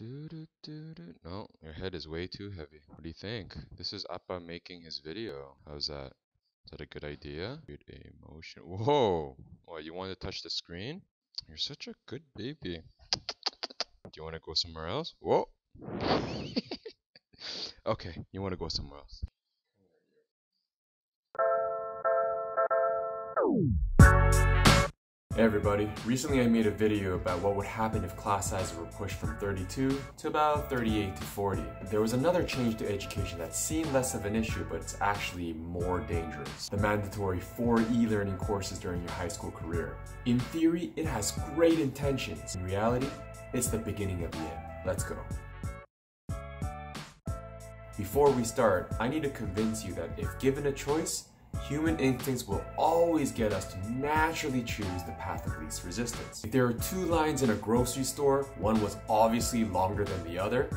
No, your head is way too heavy. What do you think? This is Appa making his video. How's that? Is that a good idea? Good emotion. Whoa! What, you want to touch the screen? You're such a good baby. Do you want to go somewhere else? Whoa! Okay, you want to go somewhere else. Hey everybody, recently I made a video about what would happen if class sizes were pushed from 32 to about 38 to 40. There was another change to education that seemed less of an issue, but it's actually more dangerous. The mandatory 4 e-learning courses during your high school career. In theory, it has great intentions. In reality, it's the beginning of the end. Let's go. Before we start, I need to convince you that if given a choice, human instincts will always get us to naturally choose the path of least resistance. If there are 2 lines in a grocery store, one was obviously longer than the other,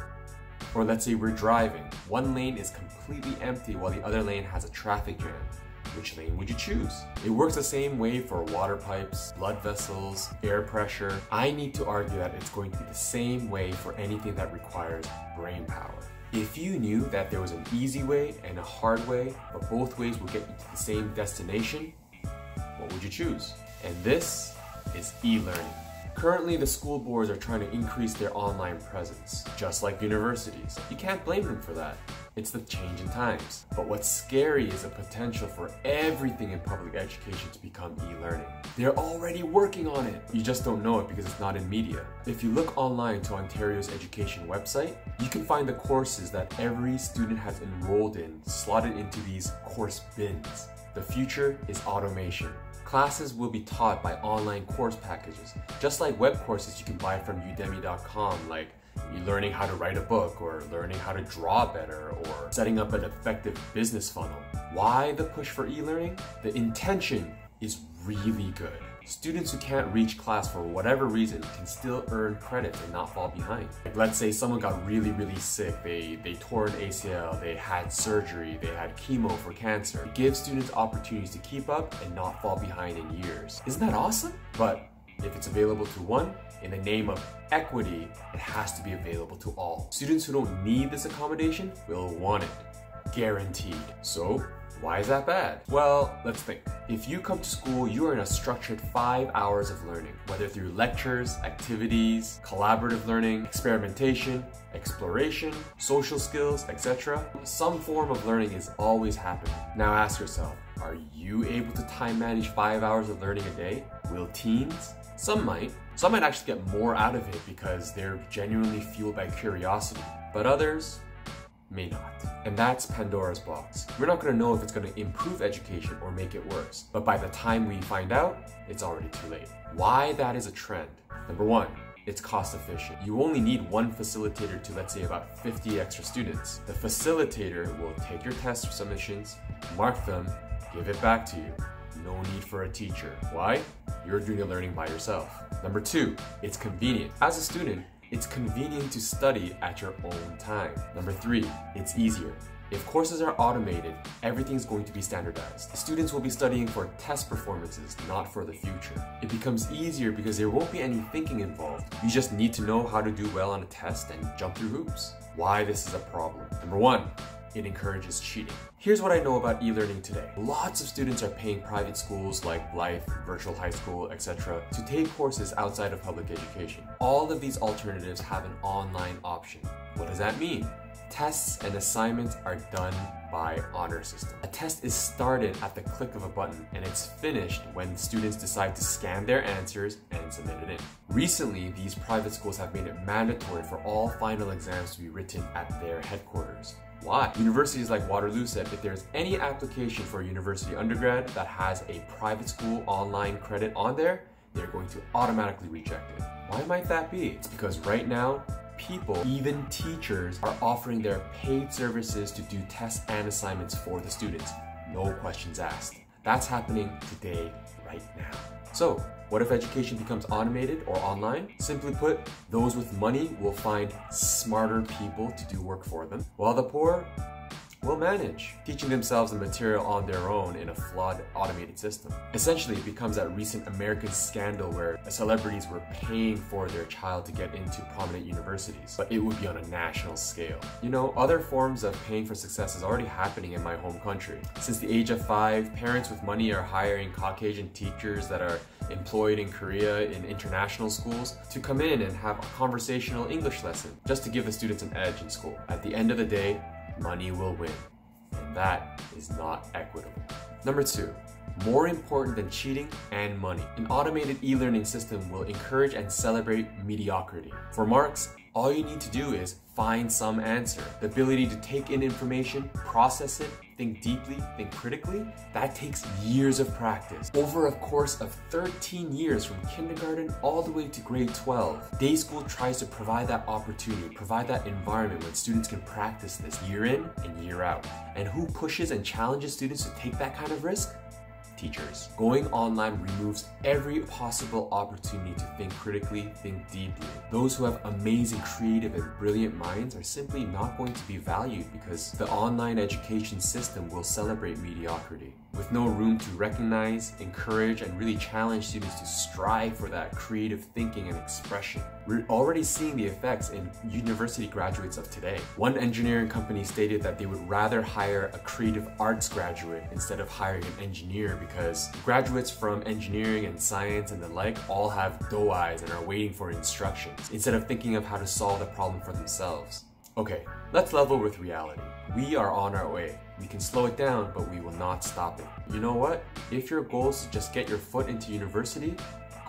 or let's say we're driving, one lane is completely empty while the other lane has a traffic jam. Which lane would you choose? It works the same way for water pipes, blood vessels, air pressure. I need to argue that it's going to be the same way for anything that requires brain power. If you knew that there was an easy way and a hard way, but both ways will get you to the same destination, what would you choose? And this is e-learning. Currently, the school boards are trying to increase their online presence, just like universities. You can't blame them for that. It's the change in times. But what's scary is the potential for everything in public education to become e-learning. They're already working on it. You just don't know it because it's not in media. If you look online to Ontario's education website, you can find the courses that every student has enrolled in slotted into these course bins. The future is automation. Classes will be taught by online course packages, just like web courses you can buy from udemy.com, like learning how to write a book, or learning how to draw better, or setting up an effective business funnel. Why the push for e-learning? The intention is really good. Students who can't reach class for whatever reason can still earn credits and not fall behind. Like, let's say someone got really sick, they tore an ACL, they had surgery, they had chemo for cancer. It gives students opportunities to keep up and not fall behind in years. Isn't that awesome? But if it's available to one, in the name of equity, it has to be available to all. Students who don't need this accommodation will want it. Guaranteed. So, why is that bad? Well, let's think. If you come to school, you are in a structured 5 hours of learning, whether through lectures, activities, collaborative learning, experimentation, exploration, social skills, etc. Some form of learning is always happening. Now ask yourself, are you able to time manage 5 hours of learning a day? Will teens? Some might. Some might actually get more out of it because they're genuinely fueled by curiosity, but others may not. And that's Pandora's box. We're not going to know if it's going to improve education or make it worse, but by the time we find out, it's already too late. Why that is a trend? Number 1, it's cost efficient. You only need one facilitator to, let's say, about 50 extra students. The facilitator will take your test submissions, mark them, give it back to you. No need for a teacher. Why? You're doing the learning by yourself. Number 2, it's convenient. As a student, it's convenient to study at your own time. Number 3, it's easier. If courses are automated, everything's going to be standardized. Students will be studying for test performances, not for the future. It becomes easier because there won't be any thinking involved. You just need to know how to do well on a test and jump through hoops. Why this is a problem? Number 1, it encourages cheating. Here's what I know about e-learning today. Lots of students are paying private schools like Blythe, Virtual High School, etc. to take courses outside of public education. All of these alternatives have an online option. What does that mean? Tests and assignments are done by honor system. A test is started at the click of a button and it's finished when students decide to scan their answers and submit it in. Recently, these private schools have made it mandatory for all final exams to be written at their headquarters. Why? Universities like Waterloo said if there's any application for a university undergrad that has a private school online credit on there, they're going to automatically reject it. Why might that be? It's because right now, people, even teachers, are offering their paid services to do tests and assignments for the students. No questions asked. That's happening today, right now. So, what if education becomes automated or online? Simply put, those with money will find smarter people to do work for them, while the poor will manage, teaching themselves the material on their own in a flawed automated system. Essentially, it becomes that recent American scandal where celebrities were paying for their child to get into prominent universities, but it would be on a national scale. You know, other forms of paying for success is already happening in my home country. Since the age of 5, parents with money are hiring Caucasian teachers that are employed in Korea in international schools to come in and have a conversational English lesson just to give the students an edge in school. At the end of the day, money will win, and that is not equitable. Number 2. More important than cheating and money. An automated e-learning system will encourage and celebrate mediocrity. For Marx, all you need to do is find some answer. The ability to take in information, process it, think deeply, think critically, that takes years of practice. Over a course of 13 years from kindergarten all the way to grade 12, Day School tries to provide that opportunity, provide that environment when students can practice this year in and year out. And who pushes and challenges students to take that kind of risk? Teachers. Going online removes every possible opportunity to think critically, think deeply. Those who have amazing, creative, and brilliant minds are simply not going to be valued because the online education system will celebrate mediocrity, with no room to recognize, encourage, and really challenge students to strive for that creative thinking and expression. We're already seeing the effects in university graduates of today. One engineering company stated that they would rather hire a creative arts graduate instead of hiring an engineer because graduates from engineering and science and the like all have doe eyes and are waiting for instructions instead of thinking of how to solve the problem for themselves. Okay, let's level with reality. We are on our way. We can slow it down, but we will not stop it. You know what? If your goal is to just get your foot into university,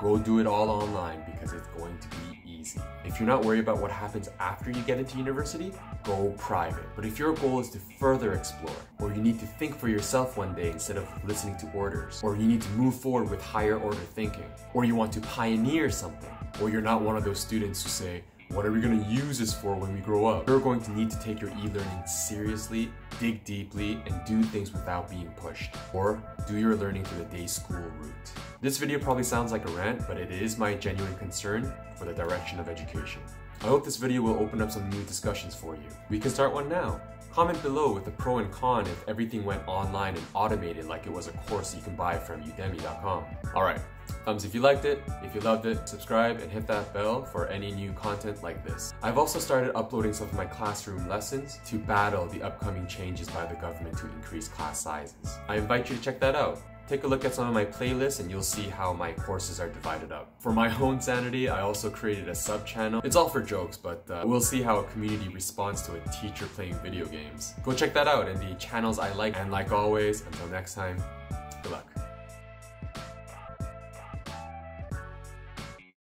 go do it all online because it's going to be easy. If you're not worried about what happens after you get into university, go private. But if your goal is to further explore, or you need to think for yourself one day instead of listening to orders, or you need to move forward with higher order thinking, or you want to pioneer something, or you're not one of those students who say, what are we going to use this for when we grow up? You're going to need to take your e-learning seriously, dig deeply, and do things without being pushed. Or do your learning through the day school route. This video probably sounds like a rant, but it is my genuine concern for the direction of education. I hope this video will open up some new discussions for you. We can start one now. Comment below with the pro and con if everything went online and automated like it was a course you can buy from udemy.com. Alright, thumbs if you liked it, if you loved it, subscribe and hit that bell for any new content like this. I've also started uploading some of my classroom lessons to battle the upcoming changes by the government to increase class sizes. I invite you to check that out. Take a look at some of my playlists and you'll see how my courses are divided up. For my own sanity, I also created a sub-channel. It's all for jokes, but we'll see how a community responds to a teacher playing video games. Go check that out in the channels I like, and like always, until next time,